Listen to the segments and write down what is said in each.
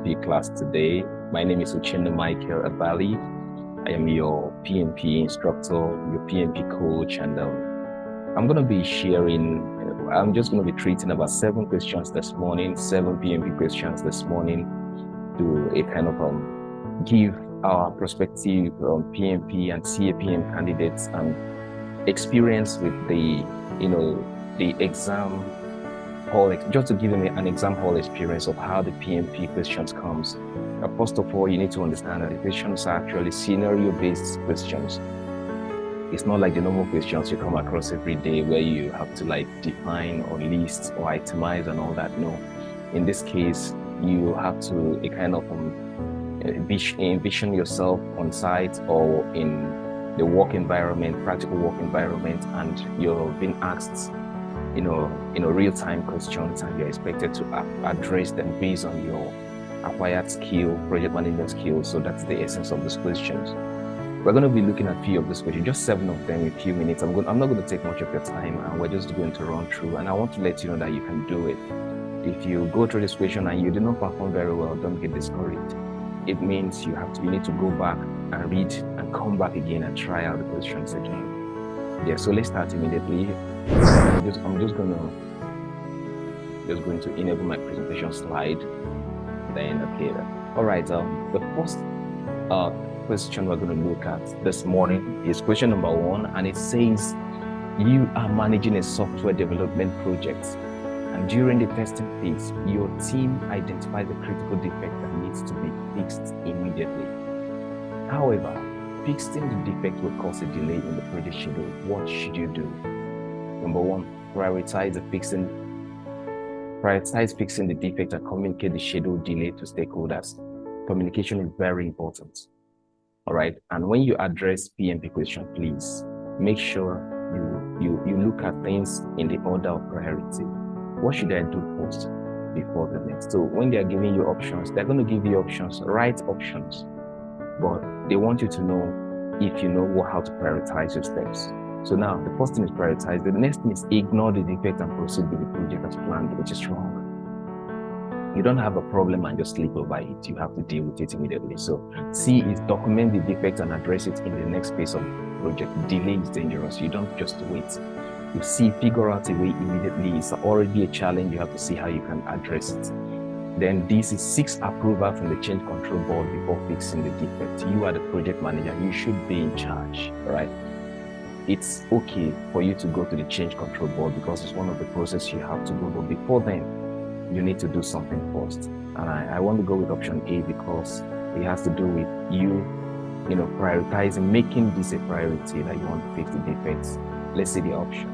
PMP class today. My name is Uchendu Michael Abali. I am your PMP instructor, your PMP coach, and I'm going to be I'm just going to be treating about 7 questions this morning, 7 PMP questions this morning to a kind of give our prospective PMP and CAPM candidates and experience with the exam hall, just to give them an exam hall experience of how the PMP questions comes. First of all, you need to understand that the questions are actually scenario-based questions. It's not like the normal questions you come across every day where you have to define or list or itemize and all that. No, in this case, you have to envision yourself on site or in the work environment, practical work environment, and you're being asked, real-time questions, and you're expected to address them based on your acquired skill, project management skills. So that's the essence of these questions. We're going to be looking at a few of these questions, just 7 of them in a few minutes. I'm not going to take much of your time, and we're just going to run through. And I want to let you know that you can do it. If you go through this question and you do not perform very well, don't get discouraged. It means you need to go back and read and come back again and try out the questions again. Yeah, so let's start immediately. I'm just going to enable my presentation slide. Then okay. All right. The first question we're going to look at this morning is question number 1, and it says you are managing a software development project, and during the testing phase, your team identified the critical defect that needs to be fixed immediately. However, fixing the defect will cause a delay in the project schedule. What should you do? Number 1, prioritize fixing the defect and communicate the schedule delay to stakeholders. Communication is very important. All right. And when you address PMP question, please make sure you look at things in the order of priority. What should I do first before the next? So when they are giving you options, they're going to give you options, right options, but they want you to know if you know how to prioritize your steps. So now the first thing is prioritize. The next thing is ignore the defect and proceed with the project as planned, which is wrong. You don't have a problem and just sleep over it. You have to deal with it immediately. So C is document the defect and address it in the next phase of the project. Delay is dangerous. You don't just wait. You see, figure out a way immediately. It's already a challenge. You have to see how you can address it. Then this is 6 approval from the change control board before fixing the defect. You are the project manager. You should be in charge, right? It's okay for you to go to the change control board because it's one of the processes you have to go. But before then, you need to do something first. And I want to go with option A because it has to do with you prioritizing, making this a priority that you want to fix the defects. Let's see the option.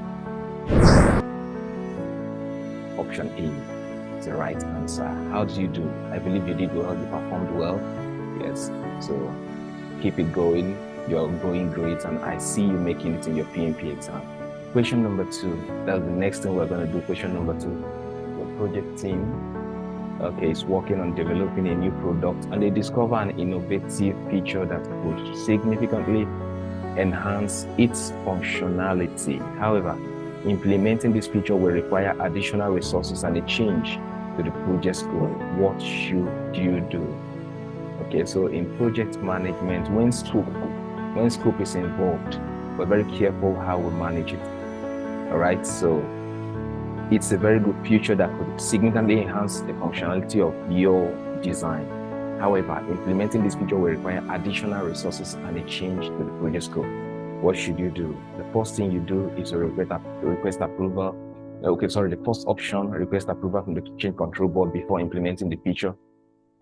Option A is the right answer. How did you do? I believe you did well. You performed well. Yes. So keep it going. You're going great, and I see you making it in your PMP exam. Question number 2. That's the next thing we're going to do. Question number 2. Your project team, is working on developing a new product, and they discover an innovative feature that could significantly enhance its functionality. However, implementing this feature will require additional resources and a change to the project scope. What should you do? Okay, so in project management, when scope is involved, we're very careful how we manage it. All right, so it's a very good feature that could significantly enhance the functionality of your design. However, implementing this feature will require additional resources and a change to the project scope. What should you do? The first thing you do is to request approval. The first option, request approval from the change control board before implementing the feature.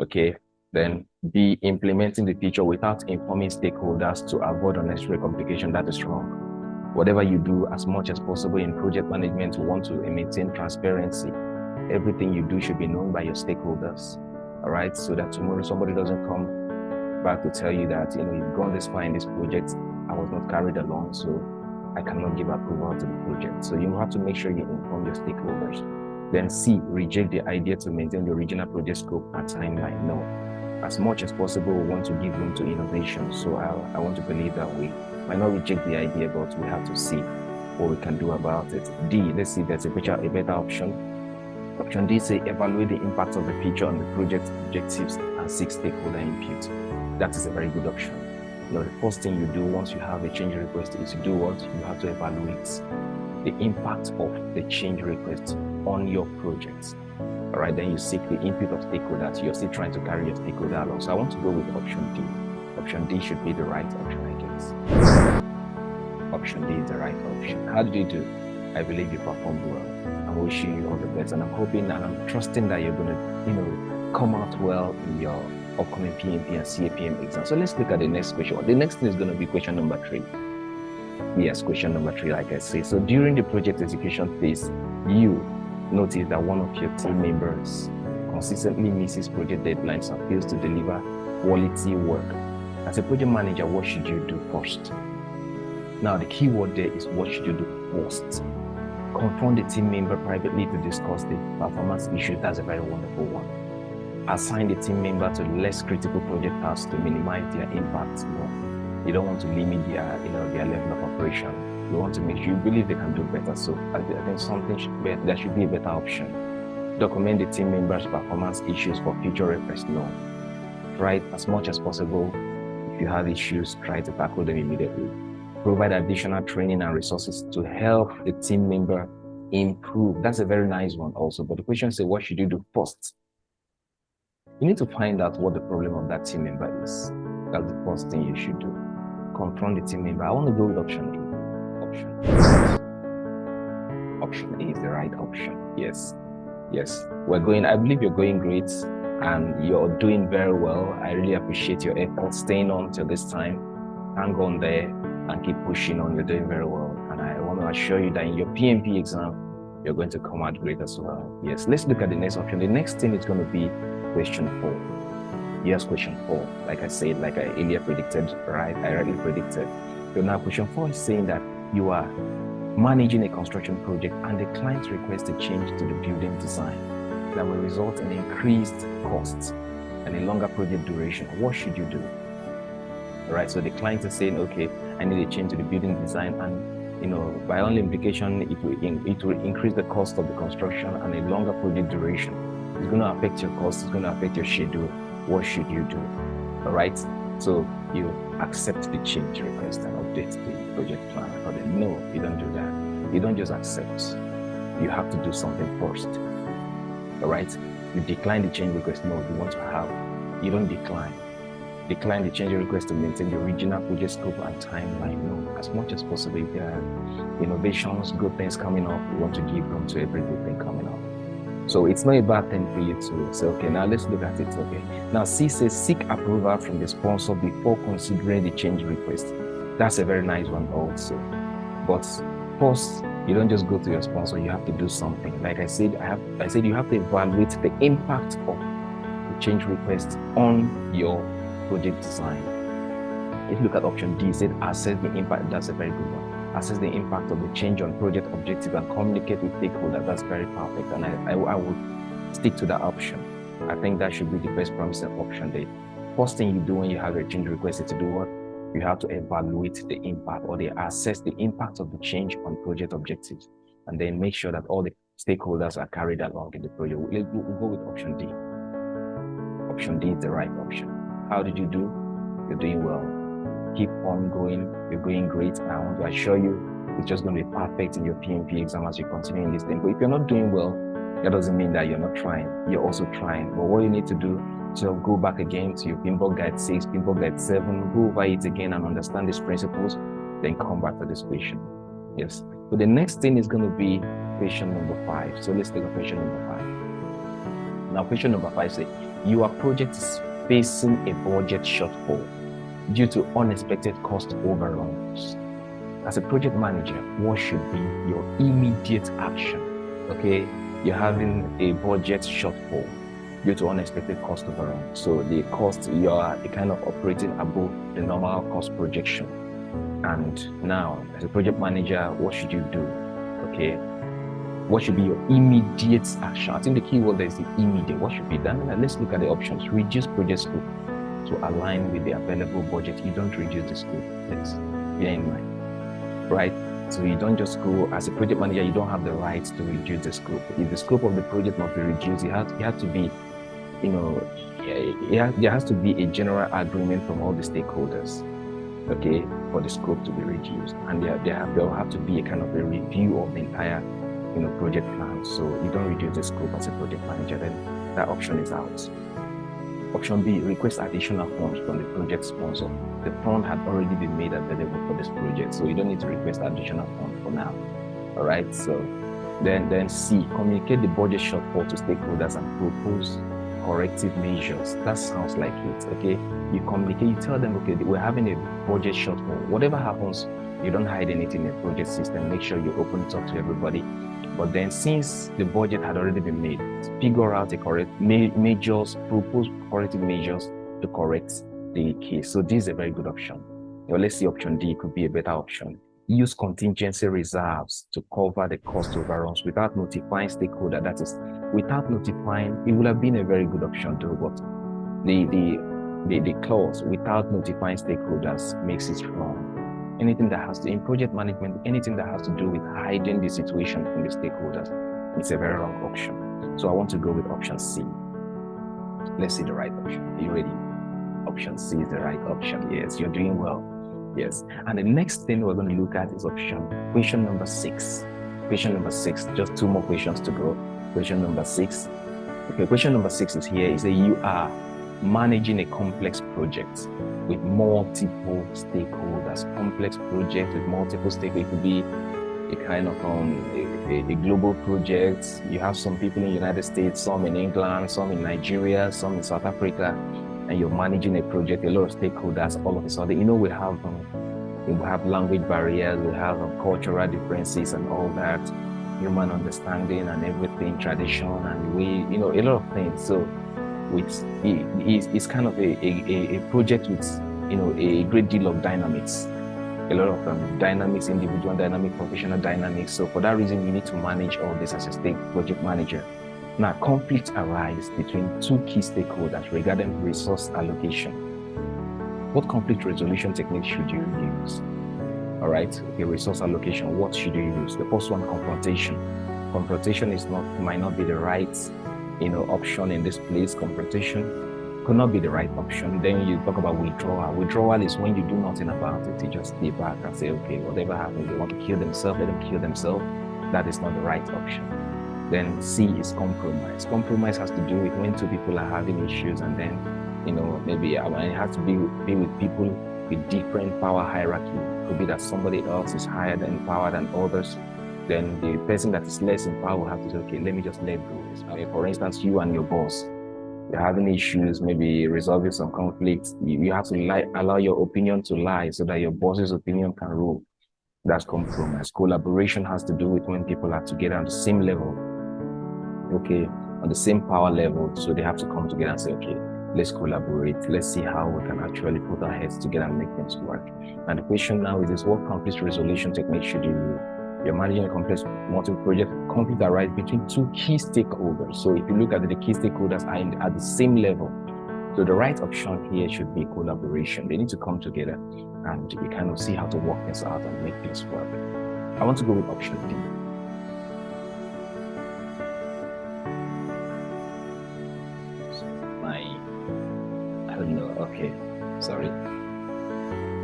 Okay. Then B, implementing the feature without informing stakeholders to avoid unnecessary complication. That is wrong. Whatever you do, as much as possible in project management, we want to maintain transparency. Everything you do should be known by your stakeholders. All right, so that tomorrow somebody doesn't come back to tell you that you've gone this far in this project, I was not carried along, so I cannot give approval to the project. So you have to make sure you inform your stakeholders. Then C, reject the idea to maintain the original project scope and timeline. No. As much as possible, we want to give room to innovation. So I want to believe that we might not reject the idea, but we have to see what we can do about it. D, let's see if there's a better option. Option D say evaluate the impact of the feature on the project objectives and seek stakeholder input. That is a very good option. The first thing you do once you have a change request is to do what? You have to evaluate the impact of the change request on your project. All right, then you seek the input of stakeholders. You're still trying to carry your stakeholder along. So I want to go with option D. Option D should be the right option, I guess. Option D is the right option. How did you do? I believe you performed well. I'm wishing you all the best, and I'm hoping and I'm trusting that you're going to, come out well in your upcoming PMP and CAPM exam. So let's look at the next question. The next thing is going to be question number 3. Yes, question number 3, like I say. So during the project execution phase, you notice that one of your team members consistently misses project deadlines and fails to deliver quality work. As a project manager, what should you do first? Now, the key word there is what should you do first? Confront the team member privately to discuss the performance issues. That's a very wonderful one. Assign the team member to less critical project tasks to minimize their impact. You don't want to limit their level of operation. You want to make sure you believe they can do better. So I think there should be a better option. Document the team members' performance issues for future reference. Try as much as possible. If you have issues, try to tackle them immediately. Provide additional training and resources to help the team member improve. That's a very nice one also. But the question is, what should you do first? You need to find out what the problem of that team member is. That's the first thing you should do. Confront the team member. I want to go with option A. Option A is the right option. Yes. I believe you're going great and you're doing very well. I really appreciate your effort staying on till this time. Hang on there and keep pushing on. You're doing very well. And I want to assure you that in your PMP exam, you're going to come out great as well. Yes, let's look at the next option. The next thing is going to be question 4. Yes, question 4. Like I said, like I earlier predicted, right? I rightly predicted. So now question 4 is saying that you are managing a construction project and the client requests a change to the building design that will result in increased costs and a longer project duration. What should you do? All right, so the client is saying, okay, I need a change to the building design, and by only implication, it will increase the cost of the construction and a longer project duration. It's going to affect your cost, it's going to affect your schedule. What should you do? All right, so you accept the change request and update the project plan accordingly. No, you don't do that. You don't just accept. You have to do something first. All right, you decline the change request. No, you don't decline. Decline the change request to maintain the original project scope and timeline. No, as much as possible. If there are innovations, good things coming up, we want to give room to every good thing coming up. So it's not a bad thing for you to say, okay, now let's look at it. Okay, now C says seek approval from the sponsor before considering the change request. That's a very nice one also. But first, you don't just go to your sponsor. You have to do something. Like I said, you have to evaluate the impact of the change request on your project design. If you look at option D, it said assess the impact. That's a very good one. Assess the impact of the change on project objective and communicate with stakeholders. That's very perfect, and I would stick to that option. I think that should be the best promising option there. First thing you do when you have a change request is to do what? You have to evaluate the impact, or they assess the impact of the change on project objectives, and then make sure that all the stakeholders are carried along in the project. We'll go with option D. Option D is the right option. How did you do? You're doing well. Keep on going. You're going great. I want to assure you, it's just going to be perfect in your PMP exam as you continue in this thing. But if you're not doing well, that doesn't mean that you're not trying. You're also trying. But what you need to do is go back again to your PMP Guide 6, PMP Guide 7, go over it again and understand these principles, then come back to this question. Yes. So the next thing is going to be question number 5. So let's take a question number 5. Now, question number 5 says, your project is facing a budget shortfall due to unexpected cost overruns. As a project manager, what should be your immediate action? Okay, you're having a budget shortfall due to unexpected cost overruns. So the cost, you are kind of operating above the normal cost projection. And now, as a project manager, what should you do? Okay, what should be your immediate action? I think the key word there is the immediate. What should be done? And let's look at the options. Reduce project scope to align with the available budget. You don't reduce the scope. Let's bear in mind, right? So you don't just go as a project manager, you don't have the right to reduce the scope. If the scope of the project must be reduced, it has to be, there has to be a general agreement from all the stakeholders, okay, for the scope to be reduced. And there will have to be a kind of a review of the entire, project plan. So you don't reduce the scope as a project manager, then that option is out. Option B, request additional funds from the project sponsor. The fund had already been made available for this project, so you don't need to request additional funds for now. All right, so then C, communicate the budget shortfall to stakeholders and propose corrective measures. That sounds like it, okay? You communicate, you tell them, okay, we're having a budget shortfall. Whatever happens, you don't hide anything in the project system. Make sure you open it up to everybody. But then since the budget had already been made, figure out the correct measures, propose corrective measures to correct the case. So this is a very good option. Let's see option D could be a better option. Use contingency reserves to cover the cost overruns without notifying stakeholder. That is, without notifying, it would have been a very good option though, but the clause without notifying stakeholders makes it wrong. Anything that has to, in project management, anything that has to do with hiding the situation from the stakeholders, it's a very wrong option. So I want to go with option C. Let's see the right option. Are you ready? Option C is the right option. Yes, you're doing well. Yes. And the next thing we're going to look at is question number 6. Question number 6, just 2 more questions to go. Question number 6. Okay, question number 6 is here. It says you are managing a complex project with multiple stakeholders. Complex project with multiple stakeholders. It could be a kind of a global project. You have some people in the United States, some in England, some in Nigeria, some in South Africa, and you're managing a project, a lot of stakeholders all of a sudden. We have language barriers, we have cultural differences and all that, human understanding and everything, tradition and a lot of things. So it's kind of a project with a great deal of dynamics, a lot of dynamics, individual dynamic, professional dynamics. So for that reason, you need to manage all this as a state project manager. Now, conflicts arise between 2 key stakeholders regarding resource allocation. What conflict resolution technique should you use? All right, okay, resource allocation, what should you use? The first one, confrontation. Confrontation might not be the right option in this place. Confrontation could not be the right option. Then you talk about withdrawal. Withdrawal is when you do nothing about it. You just stay back and say, okay, whatever happens, they want to kill themselves, let them kill themselves. That is not the right option. Then C is compromise. Compromise has to do with when 2 people are having issues, and then maybe it has to be with people with different power hierarchy. It could be that somebody else is higher in power than others. Then the person that is less in power will have to say, okay, let me just let go. For instance, you and your boss, you're having issues, maybe resolving some conflicts. You have to allow your opinion to lie so that your boss's opinion can rule. That's compromise. Collaboration has to do with when people are together on the same level, okay, on the same power level. So they have to come together and say, okay, let's collaborate. Let's see how we can actually put our heads together and make things work. And the question now is what conflict resolution technique should you use? You're managing a complex multiple project. Conflict arise between 2 key stakeholders. So if you look at the key stakeholders are at the same level. So the right option here should be collaboration. They need to come together and you kind of see how to work this out and make things work. I want to go with option D. I don't know. Okay, sorry.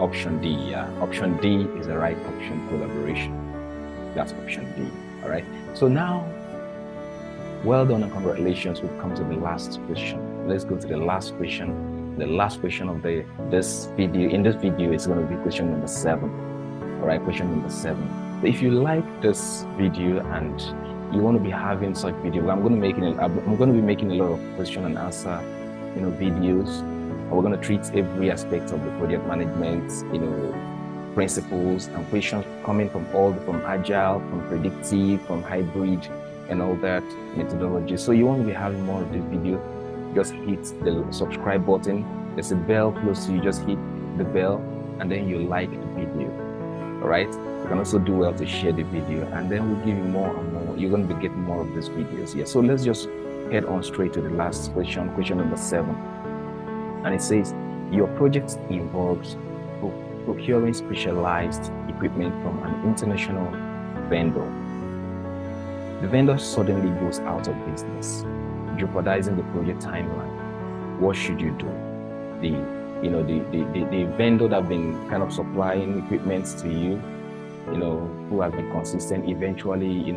Option D, yeah. Option D is the right option, collaboration. That's option D, all right? So now, well done and congratulations. We've come to the last question. Let's go to the last question. The last question of this video. In this video, it's going to be question number 7. All right, question number 7. So if you like this video and you want to be having such video, I'm going to be making a lot of question and answer, videos. We're going to treat every aspect of the project management, principles and questions coming from agile, from predictive, from hybrid, and all that methodology. So you want to be having more of this video, just hit the subscribe button. There's a bell close to you, just hit the bell, and then you like the video. All right, you can also do well to share the video, and then we'll give you more and more. You're going to be getting more of these videos here. So let's just head on straight to the last question number 7. And it says, your project involves procuring specialized equipment from an international vendor. The vendor suddenly goes out of business, jeopardizing the project timeline. What should you do? The vendor that have been kind of supplying equipment to you, who has been consistent, eventually,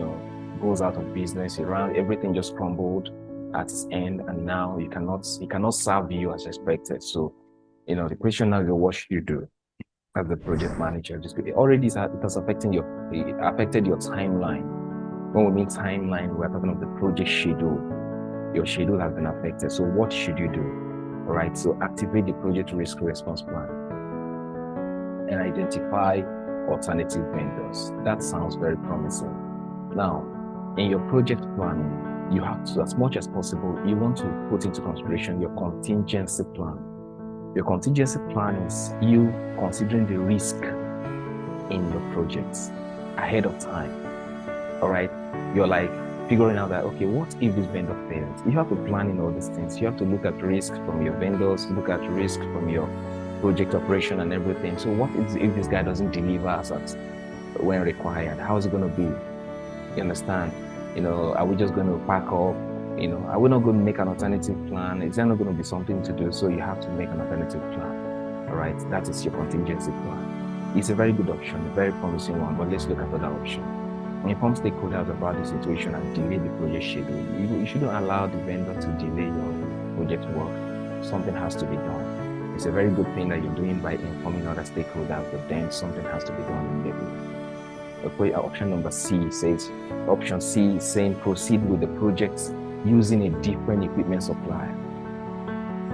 goes out of business. Everything just crumbled at its end, and now he cannot serve you as expected. So, the question now is, what should you do as the project manager? Already it has affected your timeline. When we mean timeline, we're talking of the project schedule. Your schedule has been affected. So what should you do? All right. So activate the project risk response plan and identify alternative vendors. That sounds very promising. Now, in your project plan, you have to, as much as possible, you want to put into consideration your contingency plan. Your contingency plan is you considering the risk in your projects ahead of time. All right. You're like figuring out that, okay, what if this vendor fails? You have to plan in all these things. You have to look at risk from your vendors, look at risk from your project operation and everything. So what if this guy doesn't deliver as when required? How is it going to be? You understand? Are we just going to pack up? Are we not going to make an alternative plan? Is there not going to be something to do? So you have to make an alternative plan. All right. That is your contingency plan. It's a very good option, a very promising one, but let's look at other option. Inform stakeholders about the situation and delay the project schedule. You shouldn't allow the vendor to delay your project work. Something has to be done. It's a very good thing that you're doing by informing other stakeholders, but then something has to be done immediately. Okay, option number C says, option C is saying proceed with the project using a different equipment supplier.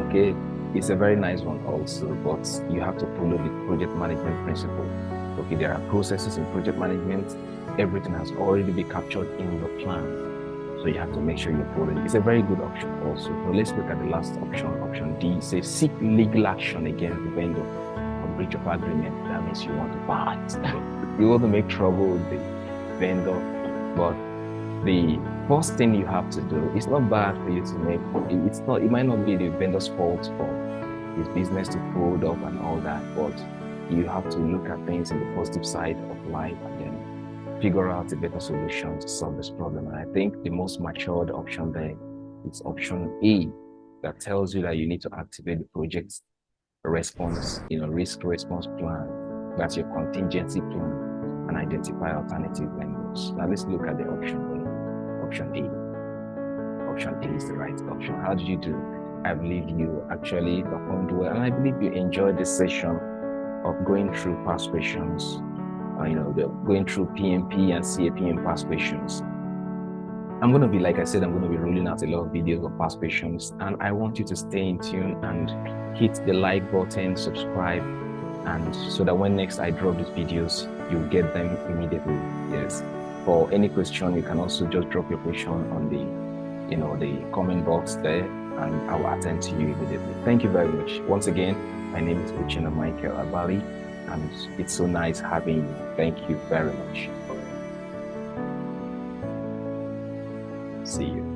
Okay, it's a very nice one also, but you have to follow the project management principle. Okay, there are processes in project management. Everything has already been captured in your plan. So you have to make sure you follow it. It's a very good option also. So let's look at the last option. Option D says seek legal action against the vendor for breach of agreement. That means you want to fight. You want to make trouble with the vendor. But the first thing you have to do, it's not bad for you to make, it might not be the vendor's fault for his business to fold up and all that, but you have to look at things in the positive side of life and then figure out a better solution to solve this problem. And I think the most matured option there is option A, that tells you that you need to activate the project response, risk response plan. That's your contingency plan, and identify alternative vendors. Now let's look at the option A. Option A. Option A is the right option. How did you do? I believe you actually performed well, and I believe you enjoyed this session of going through past questions. Going through PMP and CAPM past questions. I'm going to be, like I said, I'm going to be rolling out a lot of videos of past questions, and I want you to stay in tune and hit the like button, subscribe, and so that when next I drop these videos, you'll get them immediately. Yes. For any question, you can also just drop your question on the comment box there, and I will attend to you immediately. Thank you very much. Once again, my name is Uchenna Michael Abali, and it's so nice having you. Thank you very much. See you.